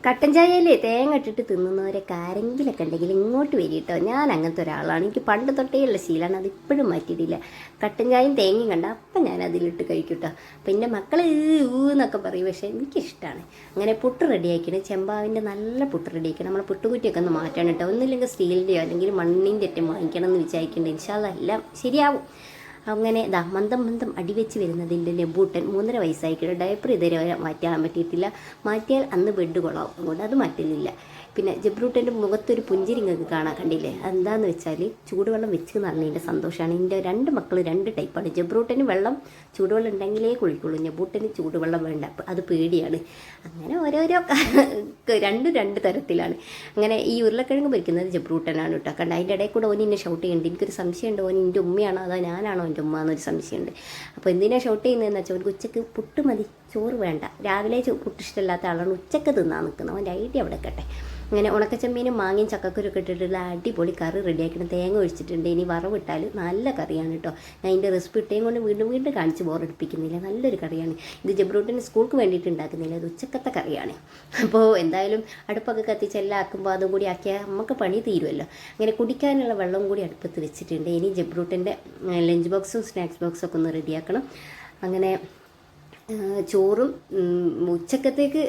കട്ടൻ ചായയിലേ തേങ്ങ ഇട്ടിട്ട് തിന്നുന്നവരൊക്കെ ആരെങ്കിലൊക്കെ ഉണ്ടെങ്കിൽ ഇങ്ങോട്ട് വരും കേട്ടോ. ഞാൻ അങ്ങനത്തെ ഒരാളാണ്. എനിക്ക് പണ്ട് തൊട്ടേ ഉള്ള ശീലമാണ്, അതിപ്പോഴും മാറ്റിയിട്ടില്ല. കട്ടൻ ചായയും തേങ്ങയും കണ്ട അപ്പം ഞാൻ അതിലിട്ട് കഴിക്കും കേട്ടോ. പിന്നെ മക്കൾ എന്നൊക്കെ പറയും, പക്ഷേ എനിക്കിഷ്ടമാണ്. അങ്ങനെ പുട്ട് റെഡിയാക്കിയിട്ട് ചെമ്പാവിൻ്റെ നല്ല പുട്ട് റെഡിയാക്കണം. നമ്മൾ പുട്ടുകുറ്റിയൊക്കെ ഒന്ന് മാറ്റണം കേട്ടോ. ഒന്നുമില്ലെങ്കിൽ സ്റ്റീലിൻ്റെയോ അല്ലെങ്കിൽ മണ്ണിൻ്റെ ഒറ്റ വാങ്ങിക്കണം എന്ന് വിചാരിക്കുന്നുണ്ട്. ഇൻഷാ അല്ലാഹ് എല്ലാം ശരിയാവും. അങ്ങനെ മന്ദം മന്ദം അടിവെച്ച് വരുന്നതിൻ്റെ നെബൂട്ടൻ 3.5 വയസ്സായിക്കിട്ട് ഡയപ്പർ ഇതുവരെ മാറ്റാൻ പറ്റിയിട്ടില്ല. മാറ്റിയാൽ അന്ന് ബെഡ് കൊള്ളാവും, അതുകൊണ്ട് അത് മാറ്റുന്നില്ല. പിന്നെ ജബ്രൂട്ടൻ്റെ മുഖത്തൊരു പുഞ്ചിരി നിങ്ങൾക്ക് കാണാൻ കണ്ടില്ലേ? എന്താന്ന് വെച്ചാൽ ചൂടുവെള്ളം വെച്ച് നടന്നതിൻ്റെ സന്തോഷമാണ്. എൻ്റെ 2 മക്കൾ 2 ടൈപ്പാണ്. ജബ്രൂട്ടന് വെള്ളം ചൂടുവെള്ളം ഉണ്ടെങ്കിലേ കുളിക്കുള്ളൂ, ജബ്രൂട്ടന് ചൂടുവെള്ളം വേണ്ട, അത് പേടിയാണ്. അങ്ങനെ ഓരോരോ രണ്ട് തരത്തിലാണ്. അങ്ങനെ ഈ ഉരുളക്കിഴങ്ങ് പൊരിക്കുന്നത് ജബ്രൂട്ടനാണ് കേട്ടോ. കണ്ട അതിൻ്റെ ഇടയിൽ കൂടെ ഓൻ എന്നെ ഷൗട്ട് ചെയ്യുന്നുണ്ട്. എനിക്കൊരു സംശയമുണ്ട്, ഓൻ എൻ്റെ ഉമ്മയാണോ അതോ ഞാനാണോ എൻ്റെ ഉമ്മ എന്നൊരു സംശയമുണ്ട്. അപ്പോൾ എന്തിനാണ് ഷൗട്ട് ചെയ്യുന്നതെന്ന് വെച്ചാൽ അവർക്ക് ഉച്ചക്ക് പുട്ട് മതി, ചോറ് വേണ്ട. രാവിലെ പുട്ട് ഇഷ്ടമില്ലാത്ത ആളാണ്, ഉച്ചക്ക് തിന്നാൻ നിൽക്കുന്നത്. അവൻ്റെ ഐഡിയ അവിടെ കേട്ടെ. അങ്ങനെ ഉണക്കച്ചമ്മീനും മാങ്ങയും ചക്കക്കുരൊക്കെ ഇട്ടിട്ടുള്ള അടിപൊളി കറി റെഡിയാക്കണം. തേങ്ങ ഒഴിച്ചിട്ടുണ്ട്. ഇനി വറവിട്ടാൽ നല്ല കറിയാണ് കേട്ടോ. ഞാൻ അതിൻ്റെ റെസിപ്പി ഇട്ടേയും കൊണ്ട് വീണ്ടും കാണിച്ച് ബോറടിപ്പിക്കുന്നില്ല. നല്ലൊരു കറിയാണ് ഇത്. ജബ്രൂട്ടിന് സ്കൂൾക്ക് വേണ്ടിയിട്ട് ഉണ്ടാക്കുന്നില്ല, അത് ഉച്ചക്കത്തെ കറിയാണ്. അപ്പോൾ എന്തായാലും അടുപ്പൊക്കെ കത്തിച്ച് എല്ലാം ആക്കുമ്പോൾ അതും കൂടി ആക്കിയാൽ നമുക്ക് പണി തീരുമല്ലോ. അങ്ങനെ കുടിക്കാനുള്ള വെള്ളം കൂടി അടുപ്പത്ത് വെച്ചിട്ടുണ്ട്. ഇനി ജബ്രൂട്ടിൻ്റെ ലഞ്ച് ബോക്സും സ്നാക്സ് ബോക്സൊക്കെ ഒന്ന് റെഡിയാക്കണം. അങ്ങനെ ചോറും ഉച്ചക്കത്തേക്ക്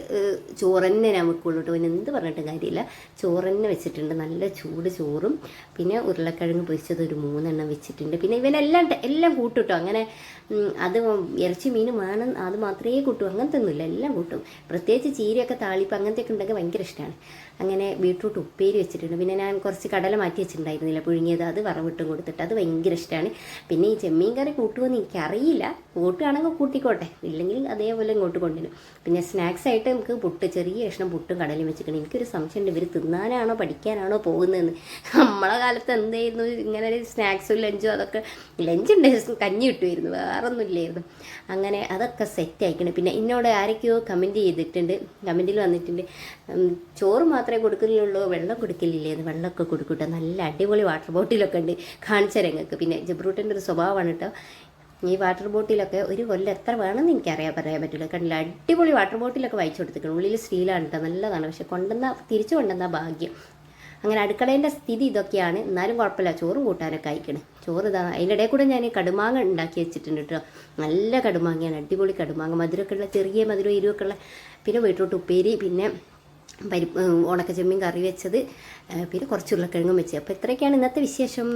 ചോറ് തന്നെ ഞാൻ വെക്കുള്ളൂ കേട്ടോ. പിന്നെ എന്ത് പറഞ്ഞിട്ടും കാര്യമില്ല, ചോറ് തന്നെ വെച്ചിട്ടുണ്ട്. നല്ല ചൂട് ചോറും പിന്നെ ഉരുളക്കിഴങ്ങ് പൊരിച്ചത് ഒരു 3 എണ്ണം വെച്ചിട്ടുണ്ട്. പിന്നെ എല്ലാം കൂട്ടും കേട്ടോ. അങ്ങനെ അത് ഇറച്ചി മീനും വേണം അത് മാത്രമേ കൂട്ടൂ, അങ്ങനത്തെ ഒന്നുമില്ല, എല്ലാം കൂട്ടും. പ്രത്യേകിച്ച് ചീരയൊക്കെ താളിപ്പ് അങ്ങനത്തെയൊക്കെ ഉണ്ടെങ്കിൽ ഭയങ്കര ഇഷ്ടമാണ്. അങ്ങനെ ബീട്രൂട്ട് ഉപ്പേരി വെച്ചിട്ടുണ്ട്. പിന്നെ ഞാൻ കുറച്ച് കടല മാറ്റി വെച്ചിട്ടുണ്ടായിരുന്നില്ല, പുഴുങ്ങിയത്, അത് വറവിട്ടും കൊടുത്തിട്ട് അത് ഭയങ്കര ഇഷ്ടമാണ്. പിന്നെ ഈ ചെമ്മീൻ കറി കൂട്ടുമെന്ന് എനിക്കറിയില്ല, കൂട്ടുകയാണെങ്കിൽ കൂട്ടിക്കോട്ടെ, ഇല്ലെങ്കിൽ അതേപോലെ ഇങ്ങോട്ട് കൊണ്ടുവരും. പിന്നെ സ്നാക്സ് ആയിട്ട് നമുക്ക് പുട്ട്, ചെറിയ കഷ്ണം പുട്ടും കടലയും വെച്ചിട്ടുണ്ട്. എനിക്കൊരു സംശയമുണ്ട്, ഇവർ തിന്നാനാണോ പഠിക്കാനാണോ പോകുന്നതെന്ന്. നമ്മളെ കാലത്ത് എന്തായിരുന്നു ഇങ്ങനെ ഒരു സ്നാക്സും ലഞ്ചും, അതൊക്കെ ലഞ്ചുണ്ട്, കഞ്ഞി കിട്ടുമായിരുന്നു, വേറൊന്നും ഇല്ലായിരുന്നു. അങ്ങനെ അതൊക്കെ സെറ്റ് ആയിക്കണം. പിന്നെ എന്നോട് ആരൊക്കെയോ കമൻറ്റ് ചെയ്തിട്ടുണ്ട്, കമൻറ്റിൽ വന്നിട്ടുണ്ട് ചോറ് മാത്രമേ കൊടുക്കുന്നുള്ളൂ, വെള്ളം കൊടുക്കില്ലേന്ന്. വെള്ളമൊക്കെ കൊടുക്കൂട്ടോ, നല്ല അടിപൊളി വാട്ടർ ബോട്ടിലൊക്കെ ഉണ്ട്, കാണിച്ച രംഗക്ക്. പിന്നെ ജബ്രൂട്ടിൻ്റെ ഒരു സ്വഭാവമാണ് കേട്ടോ, ഈ വാട്ടർ ബോട്ടിലൊക്കെ ഒരു കൊല്ലം എത്ര വേണമെന്ന് പറയാൻ പറ്റില്ല. കണ്ടില്ല, അടിപൊളി വാട്ടർ ബോട്ടിലൊക്കെ വായിച്ചു കൊടുത്തിട്ടുണ്ട്. ഉള്ളിൽ സ്റ്റീലാണ് കേട്ടോ, നല്ലതാണ്. പക്ഷെ തിരിച്ചു കൊണ്ടുവന്ന ഭാഗ്യം. അങ്ങനെ അടുക്കളേൻ്റെ സ്ഥിതി ഇതൊക്കെയാണ്. എന്നാലും കുഴപ്പമില്ല, ചോറും കൂട്ടാനൊക്കെ അയക്കണം. ചോറ് ഇതാ. അതിൻ്റെ ഇടയിൽ കൂടെ ഞാൻ കടുമാങ്ങ ഉണ്ടാക്കി വെച്ചിട്ടുണ്ട് കേട്ടോ. നല്ല കടുമാങ്ങയാണ്, അടിപൊളി കടുമാങ്ങ, മധുരമൊക്കെ ഉള്ള, ചെറിയ മധുരം എരിവൊക്കെ ഉള്ള. പിന്നെ ബീട്രൂട്ട് ഉപ്പേരി, പിന്നെ പരിപ്പ് ഉണക്കച്ചെമ്മീൻ കറി വെച്ചത്, പിന്നെ കുറച്ച് ഉരുളക്കിഴങ്ങും വെച്ചത്. അപ്പോൾ ഇത്രയൊക്കെയാണ് ഇന്നത്തെ വിശേഷം.